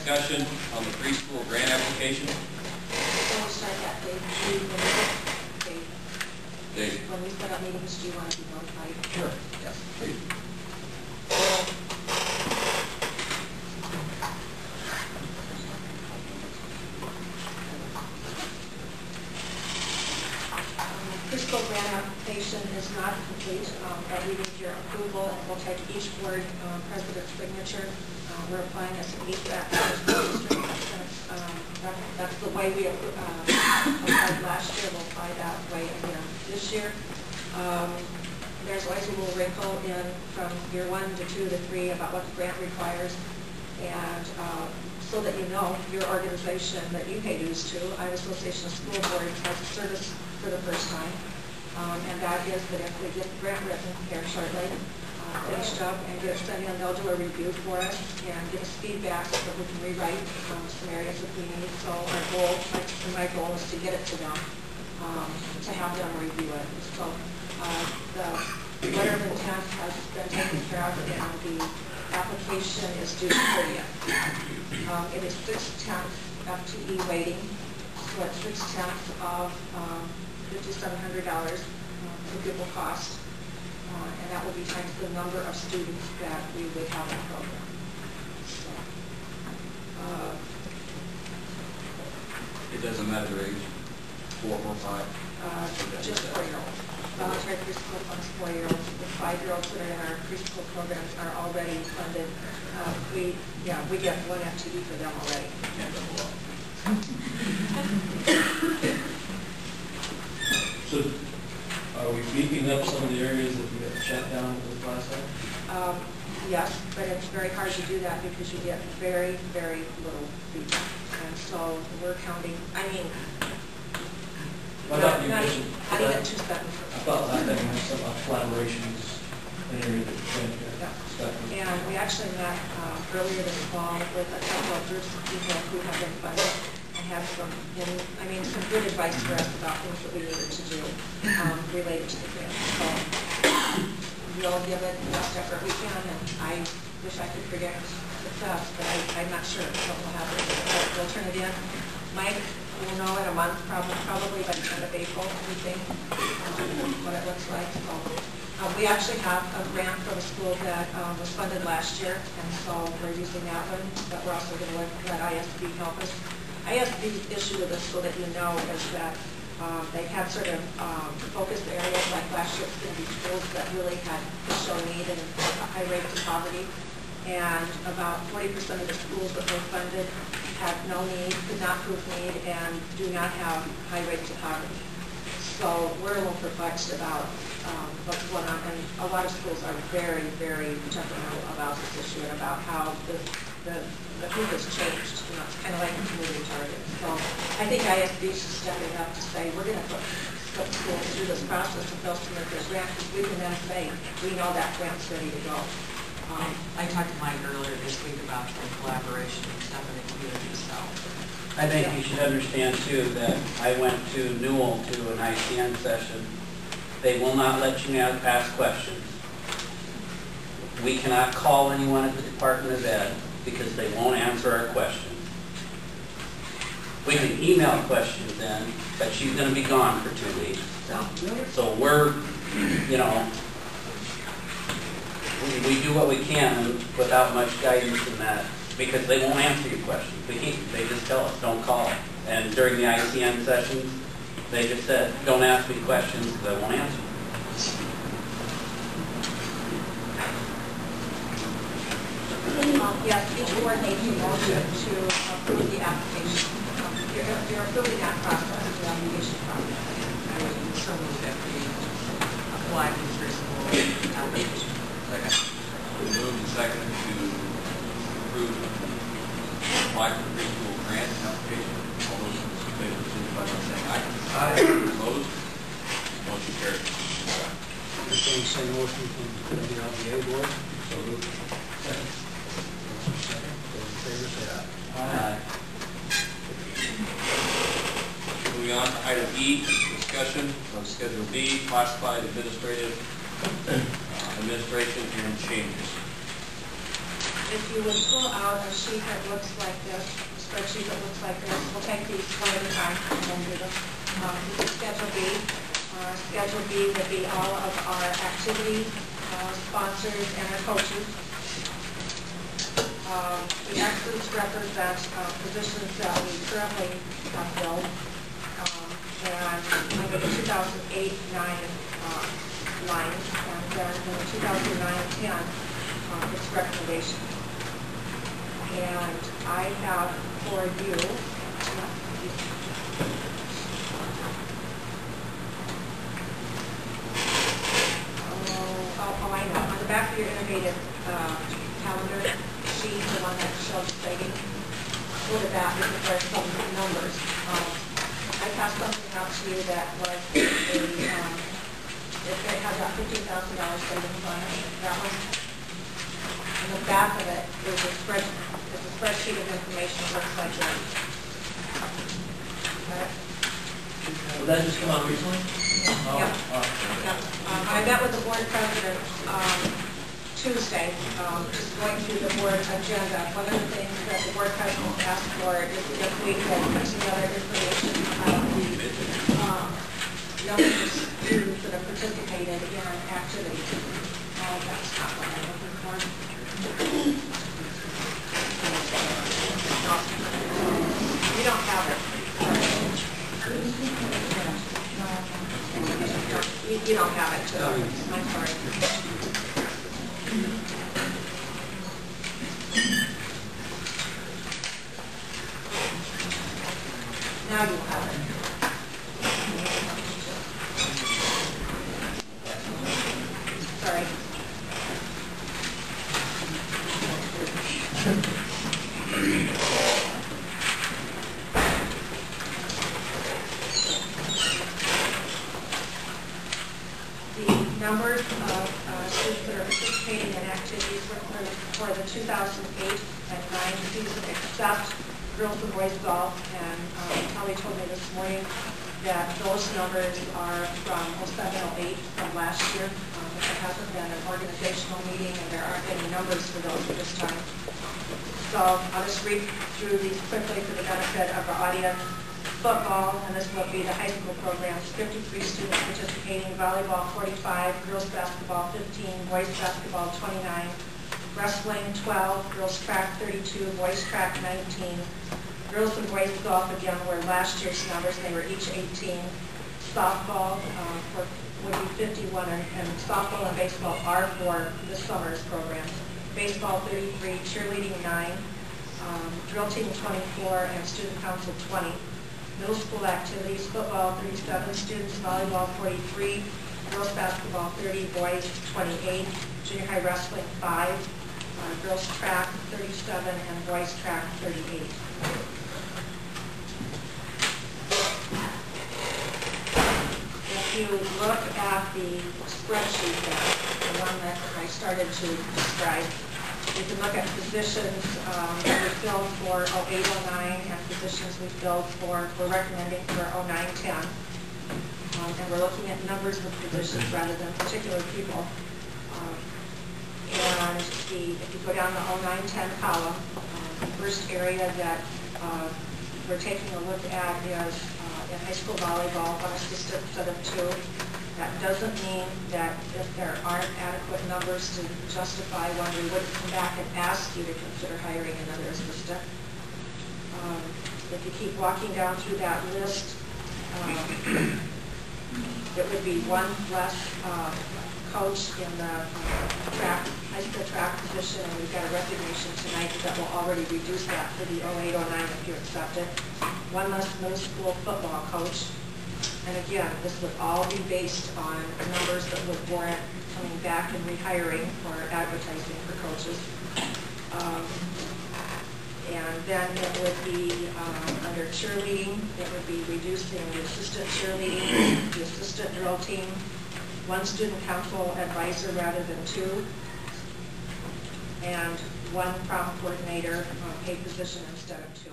discussion on the preschool grant application. Before we start that, Dave, when we set up meetings, do you want to be notified? Sure. Yes, please. Preschool grant application is not complete, but we need your approval, and we'll take each board president's signature. We're applying as an HVAC district. That's the way we applied last year. We'll apply that way again this year. There's always a little wrinkle in from year 1 to 2 to 3 about what the grant requires, and so that you know, your organization that you pay dues to, Iowa Association of School Boards, has a service for the first time, and that is that if we get the grant written here shortly, finished up, and get it sent in, they'll do a review for us and give us feedback so that we can rewrite some areas that we need. So our goal, my goal is to get it to them, to have them review it. So the letter of intent has been taken care of, and the application is due 30th. It is 6/10 FTE weighting, so it's 6/10 of $5,700 the pupil cost, and that will be times the number of students that we would have in the program. So, It doesn't matter their age, 4 or 5? Just 4-year-olds. Voluntary preschool funds 4-year-olds. The 5-year-olds that are in our preschool programs are already funded. We get 1 FTE for them already. So, are we beefing up some of the areas that we got shut down with last time? Yes, but it's very hard to do that because you get very, very little feedback. And so we're counting, not even 2 seconds. I thought last time we had some collaborations in the area that stuff. And we actually met earlier this fall with a couple of groups of people who have been funded and have some good advice for us about things that we needed to do related to the grant. So we'll give it the best effort we can, and I wish I could predict success, but I'm not sure what will happen. But we'll turn it in. Mike will know in a month, probably by the end of April, we think, what it looks like. So, we actually have a grant for the school that was funded last year, and so we're using that one, but we're also going to let ISB help us. ISB's issue with this, so that you know, is that they have sort of focused areas, like last year it's going to be schools that really had show need and high rates of poverty, and about 40% of the schools that were funded had no need, could not prove need, and do not have high rates of poverty. So we're a little perplexed about what's going on, and a lot of schools are very, very temperamental about this issue and about how the group has changed. You know, it's kind of like a community target. So I think ISB is stepping up to say we're going to put schools through this process of they'll submit their grant, because we can then say we know that grant's ready to go. I talked to Mike earlier this week about the collaboration and stuff in the community, so. I think you should understand too that I went to Newell to an ICN session. They will not let you ask questions. We cannot call anyone at the Department of Ed because they won't answer our questions. We can email questions in, but she's going to be gone for 2 weeks. So we're, we do what we can without much guidance in that, because they won't answer your questions. They just tell us, don't call. And during the ICN sessions, they just said, don't ask me questions because I won't answer. Yes, each board needs a motion to approve the application. You're approving that process, the application process. I would so move that we apply for the preschool application. Second. We moved and seconded to approve apply for the preschool grant application. All those in favor signify by saying aye. Aye. Opposed? Motion carried. Same motion from the LBA board. So moved. Second. Second. Those in favor say aye. Aye. Moving on to item E, discussion on Schedule B, classified administration and changes. if you would pull out a sheet that looks like this, a spreadsheet that looks like this, we'll take these one at a time and then do them. This is Schedule B. Schedule B would be all of our activities, sponsors, and our coaches. The X's represent positions that we currently have filled. And under the 2008-9 line, and then in the 2009-10, it's recommendation. And I have for you, I know, on the back of your innovative calendar sheet, the one that shows trading, go to that because there's some numbers. I passed something out to you that was it has that $15,000 savings on it. That one. On the back of it is a spreadsheet of information that looks like that. Okay. Will that just come out recently? Yep. Yep. I met with the board president Tuesday, just going through the board agenda. One of the things that the board president asked for is if we could put together information about the number of students that have participated in activities. That's not what I'm looking for. You don't have it. You don't have it. I'm sorry. Now you have it. Sorry. The numbers of students that are participating in activities for the 2008 and 9 season, except girls and boys golf, and Kelly told me this morning that those numbers are from 07-08 from last year. There hasn't been an organizational meeting, and there aren't any numbers for those at this time. So I'll just read through these quickly for the benefit of our audience. Football, and this will be the high school programs, 53 students participating, volleyball 45, girls basketball 15, boys basketball 29, wrestling 12, girls track 32, boys track 19, girls and boys golf again were last year's numbers, they were each 18, softball would be 51, and softball and baseball are for this summer's programs. Baseball 33, cheerleading 9, drill team 24, and student council 20. Middle school activities, football 37 students, volleyball 43, girls basketball 30, boys 28, junior high wrestling 5, girls track 37, and boys track 38. If you look at the spreadsheet there, the one that I started to describe, you can look at positions that we filled for 08-09 and positions we filled for, we're recommending for 09-10. And we're looking at numbers of positions rather than particular people. And if you go down the 09-10 column, the first area that we're taking a look at is in high school volleyball, one assistant instead of 2. That doesn't mean that if there aren't adequate numbers to justify one, we wouldn't come back and ask you to consider hiring another assistant. If you keep walking down through that list, it would be one less coach in the high school track position, and we've got a resignation tonight that will already reduce that for the 08-09 if you accept it. One less middle school football coach. And again, this would all be based on numbers that would warrant coming back and rehiring or advertising for coaches. And then it would be under cheerleading, it would be reducing the assistant cheerleading, the assistant drill team, one student council advisor rather than 2, and one prom coordinator paid position instead of 2.